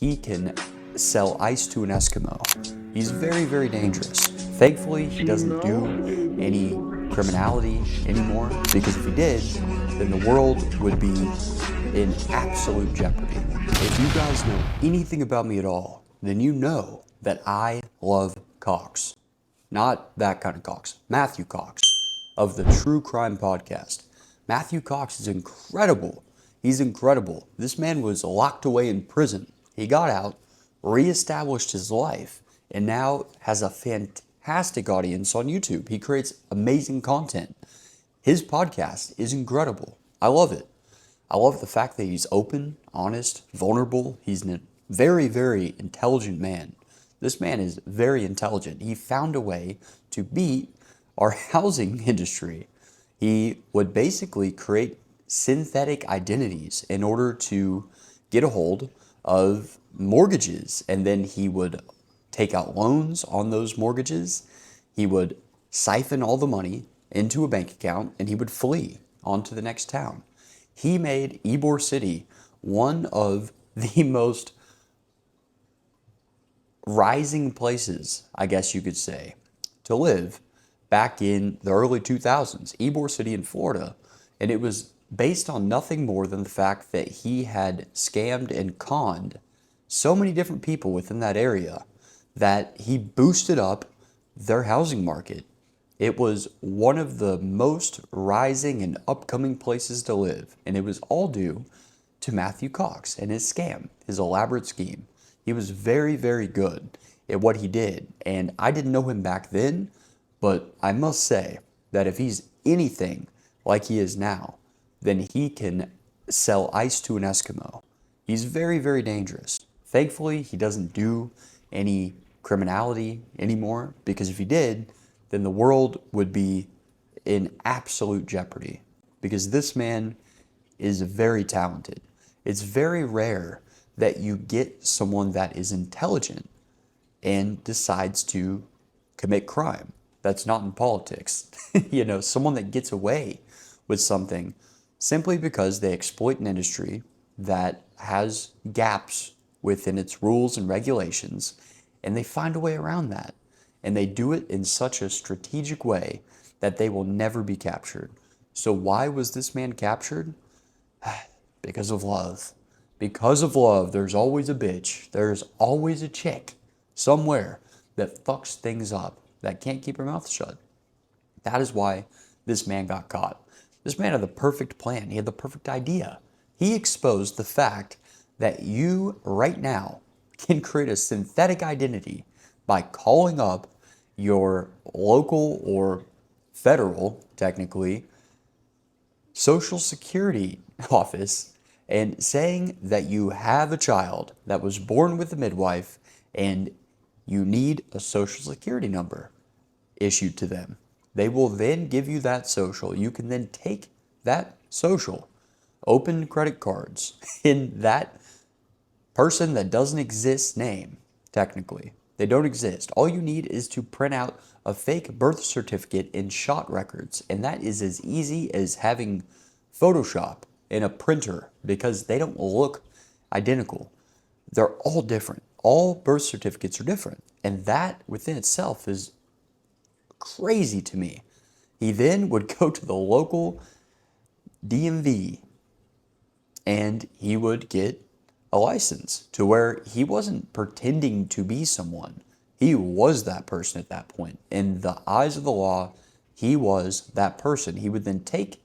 He can sell ice to an Eskimo. He's very, very dangerous. Thankfully, he doesn't do any criminality anymore, because if he did, then the world would be in absolute jeopardy. If you guys know anything about me at all, then you know that I love Cox. Not that kind of Cox. Matthew Cox of the True Crime Podcast. Matthew Cox is incredible. He's incredible. This man was locked away in prison. He got out, reestablished his life, and now has a fantastic audience on YouTube. He creates amazing content. His podcast is incredible. I love it. I love the fact that he's open, honest, vulnerable. He's a very, very intelligent man. This man is very intelligent. He found a way to beat our housing industry. He would basically create synthetic identities in order to get a hold of mortgages, and then he would take out loans on those mortgages. He would siphon all the money into a bank account, and he would flee on to the next town. He made Ybor City one of the most rising places, I guess you could say, to live back in the early 2000s, Ybor City in Florida. And it was based on nothing more than the fact that he had scammed and conned so many different people within that area that he boosted up their housing market. It was one of the most rising and upcoming places to live, and it was all due to Matthew Cox and his scam, his elaborate scheme. He was very, very good at what he did, and I didn't know him back then, but I must say that if he's anything like he is now, then he can sell ice to an Eskimo. He's very, very dangerous. Thankfully, he doesn't do any criminality anymore, because if he did, then the world would be in absolute jeopardy, because this man is very talented. It's very rare that you get someone that is intelligent and decides to commit crime. That's not in politics. Someone that gets away with something simply because they exploit an industry that has gaps within its rules and regulations, and they find a way around that. And they do it in such a strategic way that they will never be captured. So why was this man captured? Because of love. Because of love, there's always a bitch. There's always a chick somewhere that fucks things up, that can't keep her mouth shut. That is why this man got caught. This man had the perfect plan. He had the perfect idea. He exposed the fact that you right now can create a synthetic identity by calling up your local or federal, technically, Social Security office and saying that you have a child that was born with a midwife and you need a Social Security number issued to them. They will then give you that social. You can then take that social, open credit cards in that person that doesn't exist name, technically. They don't exist. All you need is to print out a fake birth certificate and shot records, and that is as easy as having Photoshop in a printer, because they don't look identical. They're all different. All birth certificates are different, and that within itself is crazy to me. He then would go to the local DMV and he would get a license to where he wasn't pretending to be someone. He was that person at that point. In the eyes of the law, he was that person. He would then take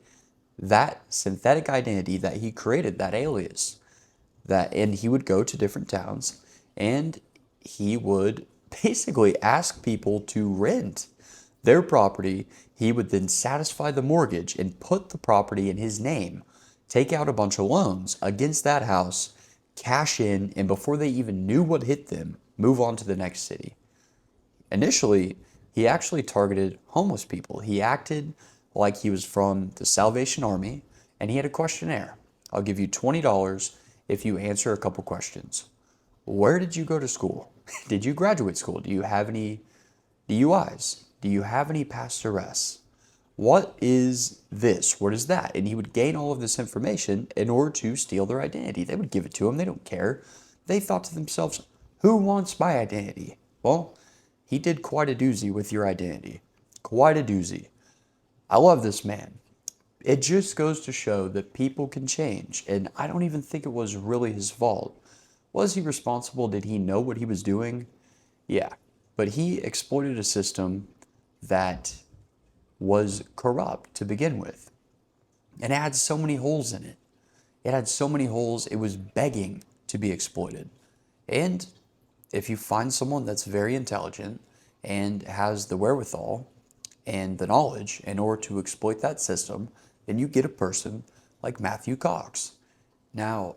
that synthetic identity that he created, that alias, and he would go to different towns and he would basically ask people to rent their property. He would then satisfy the mortgage and put the property in his name, take out a bunch of loans against that house, cash in, and before they even knew what hit them, move on to the next city. Initially, he actually targeted homeless people. He acted like he was from the Salvation Army, and he had a questionnaire. I'll give you $20 if you answer a couple questions. Where did you go to school? Did you graduate school? Do you have any DUIs? Do you have any past arrests? What is this? What is that? And he would gain all of this information in order to steal their identity. They would give it to him. They don't care. they thought to themselves, who wants my identity? Well, he did quite a doozy with your identity. Quite a doozy. I love this man. It just goes to show that people can change, and I don't even think it was really his fault. Was he responsible? Did he know what he was doing? Yeah, but he exploited a system that was corrupt to begin with. And it had so many holes in it. It had so many holes, it was begging to be exploited. And if you find someone that's very intelligent and has the wherewithal and the knowledge in order to exploit that system, then you get a person like Matthew Cox. Now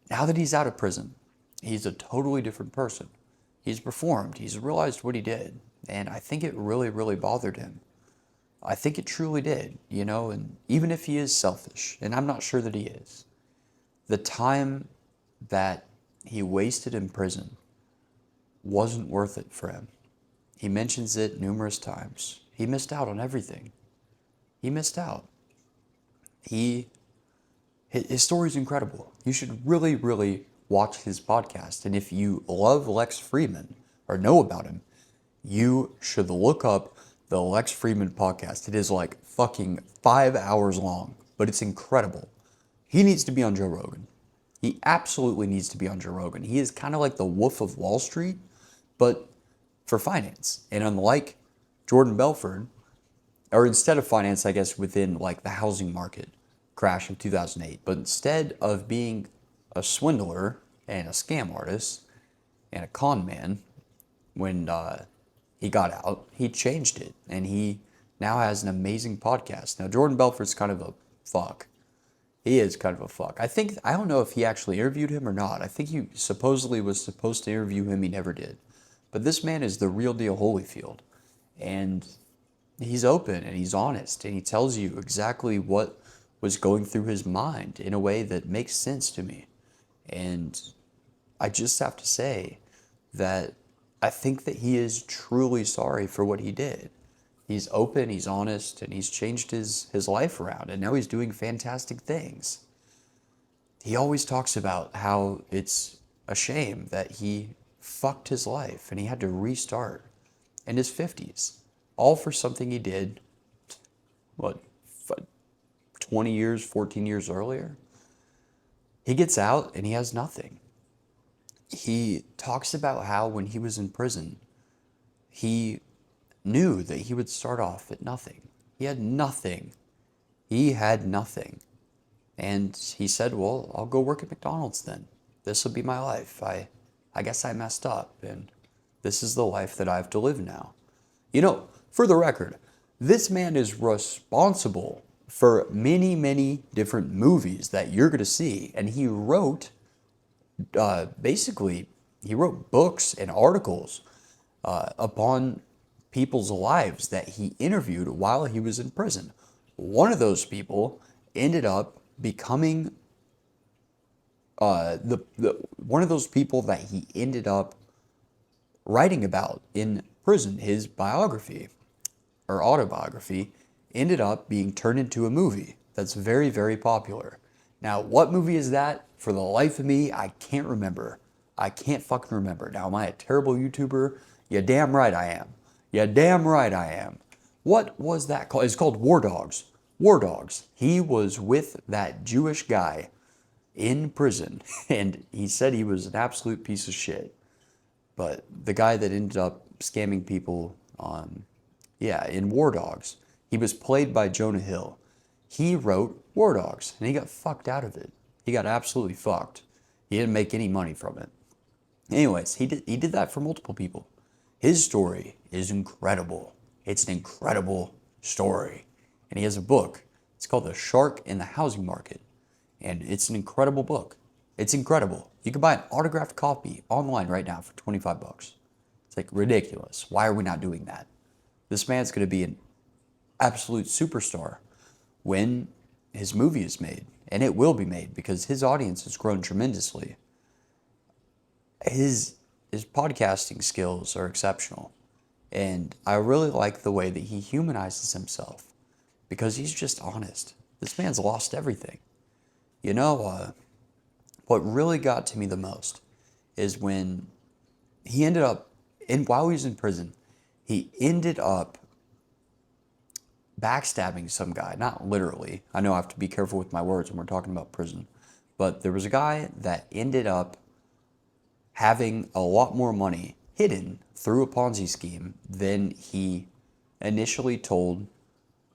that he's out of prison, he's a totally different person. He's reformed, he's realized what he did, and I think it really, really bothered him. I think it truly did, and even if he is selfish, and I'm not sure that he is, the time that he wasted in prison wasn't worth it for him. He mentions it numerous times. He missed out on everything. He missed out. His story's incredible. You should really, really watch his podcast. And if you love Lex Fridman or know about him, you should look up the Lex Fridman podcast. It is like fucking 5 hours long, but it's incredible. He needs to be on Joe Rogan. He absolutely needs to be on Joe Rogan. He is kind of like the Wolf of Wall Street, but for finance. And unlike Jordan Belfort, or instead of finance, I guess, within like the housing market crash of 2008, but instead of being a swindler and a scam artist and a con man, when he got out, he changed it, and he now has an amazing podcast. Now, Jordan Belfort's kind of a fuck. He is kind of a fuck. I don't know if he actually interviewed him or not. I think he supposedly was supposed to interview him. He never did. But this man is the real deal Holyfield. And he's open and he's honest, and he tells you exactly what was going through his mind in a way that makes sense to me. And I just have to say that I think that he is truly sorry for what he did. He's open, he's honest, and he's changed his life around, and now he's doing fantastic things. He always talks about how it's a shame that he fucked his life and he had to restart in his 50s, all for something he did, 20 years, 14 years earlier? He gets out and he has nothing. He talks about how when he was in prison, he knew that he would start off at nothing. He had nothing. And he said, well, I'll go work at McDonald's then. This will be my life. I guess I messed up, and this is the life that I have to live now. For the record, this man is responsible for many, many different movies that you're going to see. And he wrote, he wrote books and articles upon people's lives that he interviewed while he was in prison. One of those people ended up becoming one of those people that he ended up writing about in prison. His biography or autobiography ended up being turned into a movie that's very, very popular. Now, what movie is that? For the life of me, I can't remember. I can't fucking remember. Now, am I a terrible YouTuber? Yeah, damn right I am. Yeah, damn right I am. What was that called? It's called War Dogs. War Dogs. He was with that Jewish guy in prison, and he said he was an absolute piece of shit. But the guy that ended up scamming people in War Dogs, he was played by Jonah Hill. He wrote War Dogs, and he got fucked out of it. He got absolutely fucked. He didn't make any money from it. Anyways, he did that for multiple people. His story is incredible. It's an incredible story. And he has a book. It's called The Shark in the Housing Market. And it's an incredible book. It's incredible. You can buy an autographed copy online right now for $25. It's like ridiculous. Why are we not doing that? This man's going to be an absolute superstar when his movie is made. And it will be made because his audience has grown tremendously. His podcasting skills are exceptional. And I really like the way that he humanizes himself because he's just honest. This man's lost everything. What really got to me the most is when he ended up, and while he was in prison, he ended up backstabbing some guy. Not literally. I know I have to be careful with my words when we're talking about prison. But there was a guy that ended up having a lot more money hidden through a Ponzi scheme than he initially told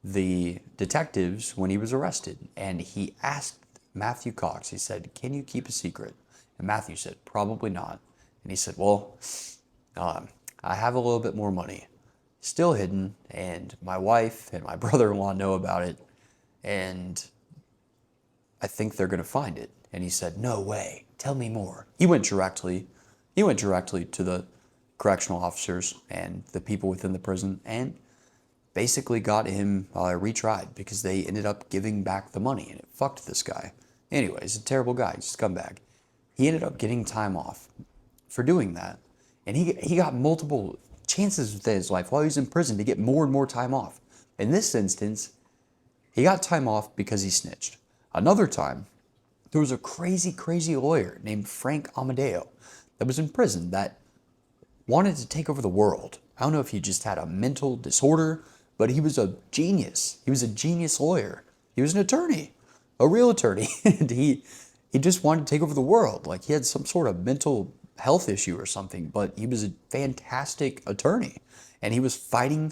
the detectives when he was arrested. And he asked Matthew Cox, he said, "Can you keep a secret?" And Matthew said, "Probably not." And he said, "Well, I have a little bit more money still hidden, and my wife and my brother-in-law know about it, and I think they're going to find it." And he said, "No way, tell me more." He went directly to the correctional officers and the people within the prison and basically got him retried because they ended up giving back the money, and it fucked this guy. Anyways, a terrible guy, he's a scumbag. He ended up getting time off for doing that, and he got multiple chances within his life while he was in prison to get more and more time off. In this instance, he got time off because he snitched. Another time, there was a crazy lawyer named Frank Amadeo that was in prison that wanted to take over the world. I don't know if he just had a mental disorder, but he was a genius. He was a genius lawyer. He was an attorney, a real attorney, and he just wanted to take over the world. Like he had some sort of mental health issue or something, but he was a fantastic attorney, and he was fighting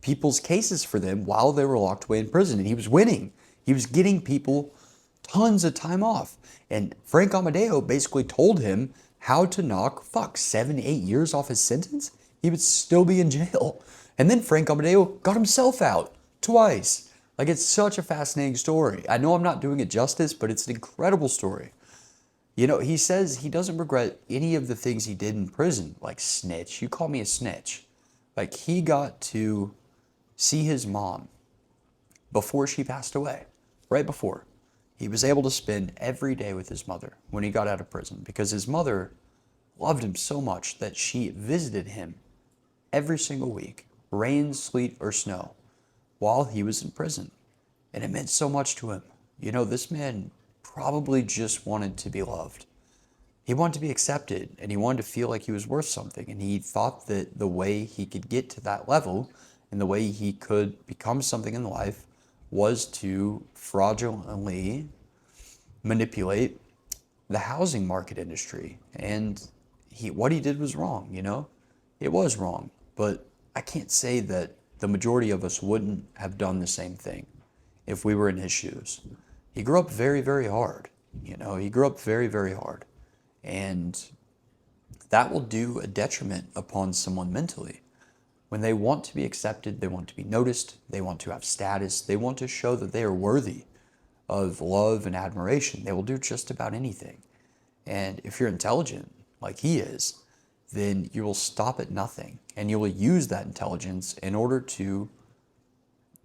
people's cases for them while they were locked away in prison, and he was winning. He was getting people tons of time off, and Frank Amadeo basically told him how to knock 7, 8 years off his sentence. He would still be in jail, and then Frank Amadeo got himself out twice. Like, it's such a fascinating story. I know I'm not doing it justice, but it's an incredible story. You know, he says he doesn't regret any of the things he did in prison, like snitch. You call me a snitch. Like, he got to see his mom before she passed away, right before. He was able to spend every day with his mother when he got out of prison because his mother loved him so much that she visited him every single week, rain, sleet, or snow, while he was in prison. And it meant so much to him. You know, this man probably just wanted to be loved. He wanted to be accepted, and he wanted to feel like he was worth something. And he thought that the way he could get to that level and the way he could become something in life was to fraudulently manipulate the housing market industry. And what he did was wrong, you know? It was wrong. But I can't say that the majority of us wouldn't have done the same thing if we were in his shoes. He grew up very hard. You know, he grew up very hard. And that will do a detriment upon someone mentally. When they want to be accepted, they want to be noticed, they want to have status, they want to show that they are worthy of love and admiration, they will do just about anything. And if you're intelligent, like he is, then you will stop at nothing, and you will use that intelligence in order to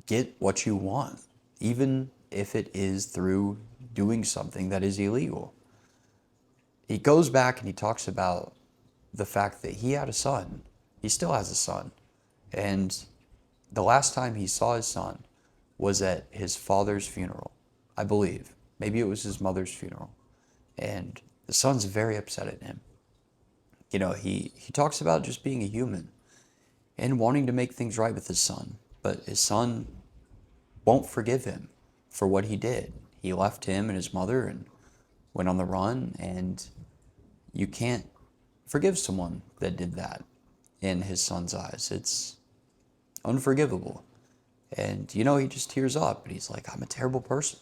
get what you want, even if it is through doing something that is illegal. He goes back and he talks about the fact that he had a son. He still has a son. And the last time he saw his son was at his father's funeral, I believe. Maybe it was his mother's funeral. And the son's very upset at him. You know, he talks about just being a human and wanting to make things right with his son. But his son won't forgive him for what he did. He left him and his mother and went on the run, and you can't forgive someone that did that in his son's eyes. It's unforgivable. And, you know, he just tears up, and he's like, I'm a terrible person.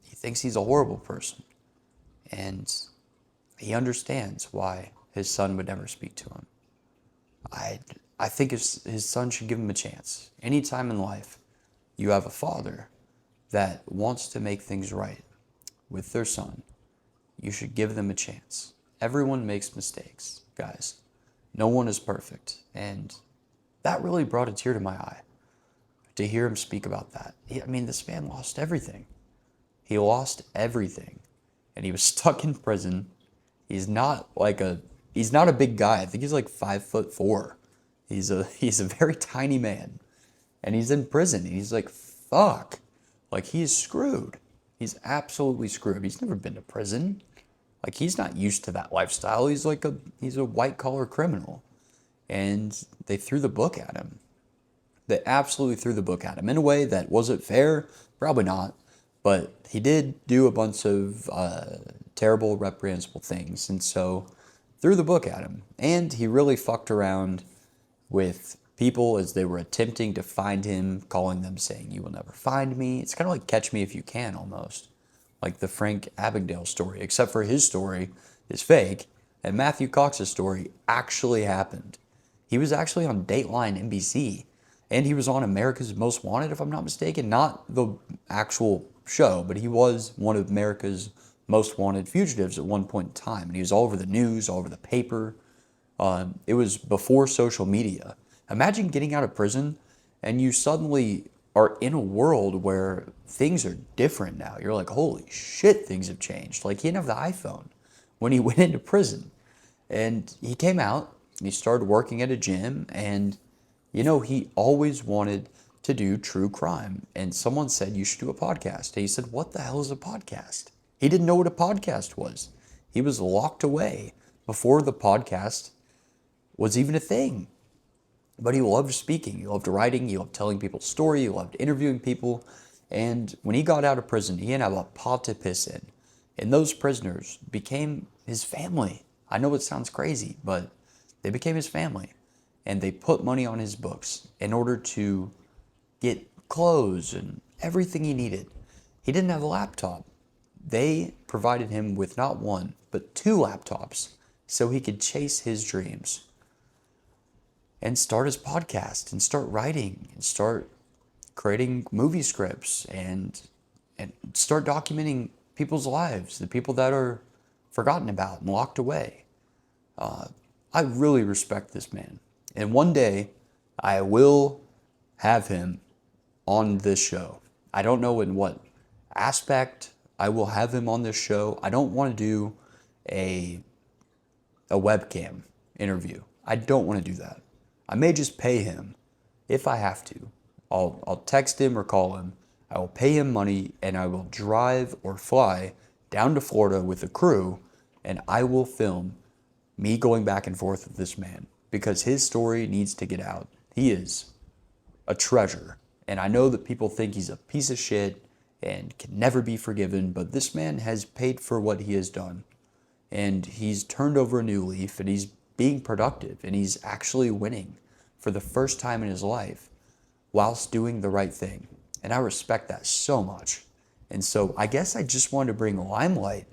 He thinks he's a horrible person. And he understands why his son would never speak to him. I think his son should give him a chance. Anytime in life you have a father that wants to make things right with their son, you should give them a chance. Everyone makes mistakes, guys. No one is perfect. And that really brought a tear to my eye to hear him speak about that. I mean, this man lost everything. He lost everything. And he was stuck in prison. He's not a big guy. I think he's like 5'4". He's a very tiny man. And he's in prison. And he's like, fuck. Like, he is screwed. He's absolutely screwed. He's never been to prison. Like, he's not used to that lifestyle. He's a white collar criminal. And they threw the book at him. They absolutely threw the book at him in a way that wasn't fair. Probably not. But he did do a bunch of terrible, reprehensible things. And so threw the book at him. And he really fucked around with people as they were attempting to find him, calling them, saying, "You will never find me." It's kind of like Catch Me If You Can, almost. Like the Frank Abagnale story, except for his story is fake, and Matthew Cox's story actually happened. He was actually on Dateline NBC, and he was on America's Most Wanted, if I'm not mistaken. Not the actual show, but he was one of America's most wanted fugitives at one point in time. And he was all over the news, all over the paper. It was before social media. Imagine getting out of prison and you suddenly are in a world where things are different now. You're like, holy shit, things have changed. Like, he didn't have the iPhone when he went into prison. And he came out, and he started working at a gym, and, he always wanted to do true crime. And someone said, "You should do a podcast." And he said, "What the hell is a podcast?" He didn't know what a podcast was. He was locked away before the podcast was even a thing. But he loved speaking, he loved writing, he loved telling people's story, he loved interviewing people. And when he got out of prison, he didn't have a pot to piss in. And those prisoners became his family. I know it sounds crazy, but they became his family. And they put money on his books in order to get clothes and everything he needed. He didn't have a laptop. They provided him with not one, but 2 laptops so he could chase his dreams and start his podcast and start writing and start creating movie scripts and start documenting people's lives, the people that are forgotten about and locked away. I really respect this man. And one day I will have him on this show. I don't know in what aspect I will have him on this show. I don't want to do a webcam interview. I don't want to do that. I may just pay him if I have to. I'll text him or call him. I will pay him money and I will drive or fly down to Florida with a crew, and I will film me going back and forth with this man because his story needs to get out. He is a treasure. And I know that people think he's a piece of shit and can never be forgiven, but this man has paid for what he has done. And he's turned over a new leaf, and he's being productive, and he's actually winning for the first time in his life whilst doing the right thing. And I respect that so much. And so I guess I just wanted to bring limelight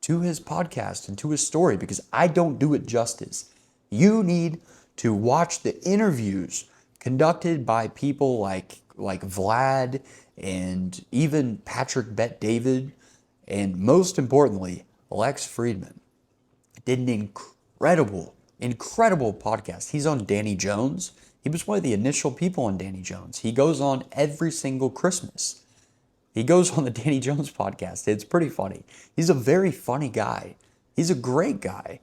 to his podcast and to his story because I don't do it justice. You need to watch the interviews conducted by people like Vlad and even Patrick Bet-David, and most importantly, Lex Friedman did an incredible podcast. He's on Danny Jones. He was one of the initial people on Danny Jones. He goes on every single Christmas. He goes on the Danny Jones podcast. It's pretty funny. He's a very funny guy. He's a great guy.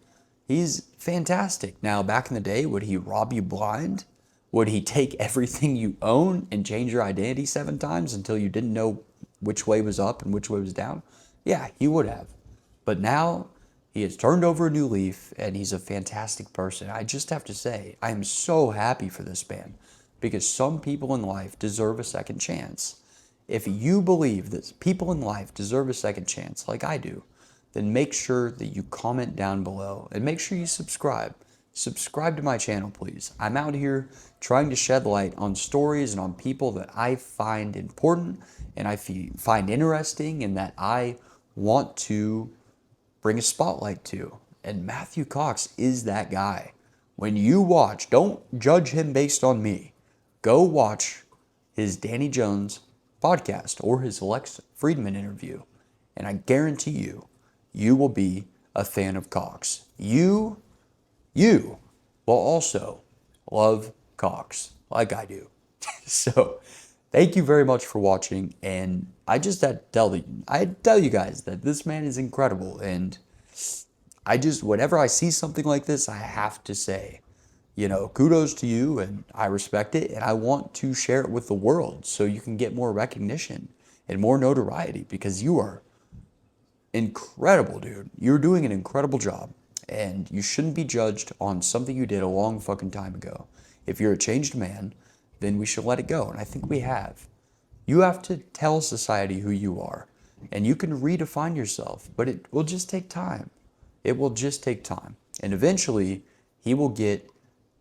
He's fantastic. Now, back in the day, would he rob you blind? Would he take everything you own and change your identity 7 times until you didn't know which way was up and which way was down? Yeah, he would have. But now he has turned over a new leaf, and he's a fantastic person. I just have to say, I am so happy for this man because some people in life deserve a second chance. If you believe that people in life deserve a second chance, like I do, then make sure that you comment down below and make sure you subscribe. Subscribe to my channel, please. I'm out here trying to shed light on stories and on people that I find important and I find interesting and that I want to bring a spotlight to. And Matthew Cox is that guy. When you watch, don't judge him based on me. Go watch his Danny Jones podcast or his Lex Friedman interview. And I guarantee you, you will be a fan of Cox. You will also love Cox like I do. So thank you very much for watching. And I just had to tell you guys that this man is incredible. And whenever I see something like this, I have to say, kudos to you, and I respect it. And I want to share it with the world so you can get more recognition and more notoriety because you are incredible, dude. You're doing an incredible job. And you shouldn't be judged on something you did a long fucking time ago. If you're a changed man, then we should let it go. And I think we have. You have to tell society who you are. And you can redefine yourself, but it will just take time. It will just take time. And eventually, he will get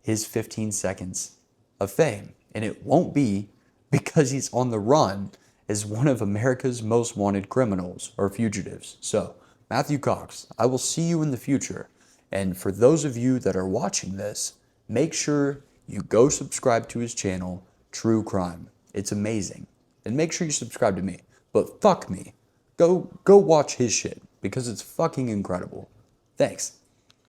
his 15 seconds of fame. And it won't be because he's on the run as one of America's most wanted criminals or fugitives. So, Matthew Cox, I will see you in the future. And for those of you that are watching this, make sure you go subscribe to his channel, True Crime. It's amazing. And make sure you subscribe to me. But fuck me. Go watch his shit because it's fucking incredible. Thanks.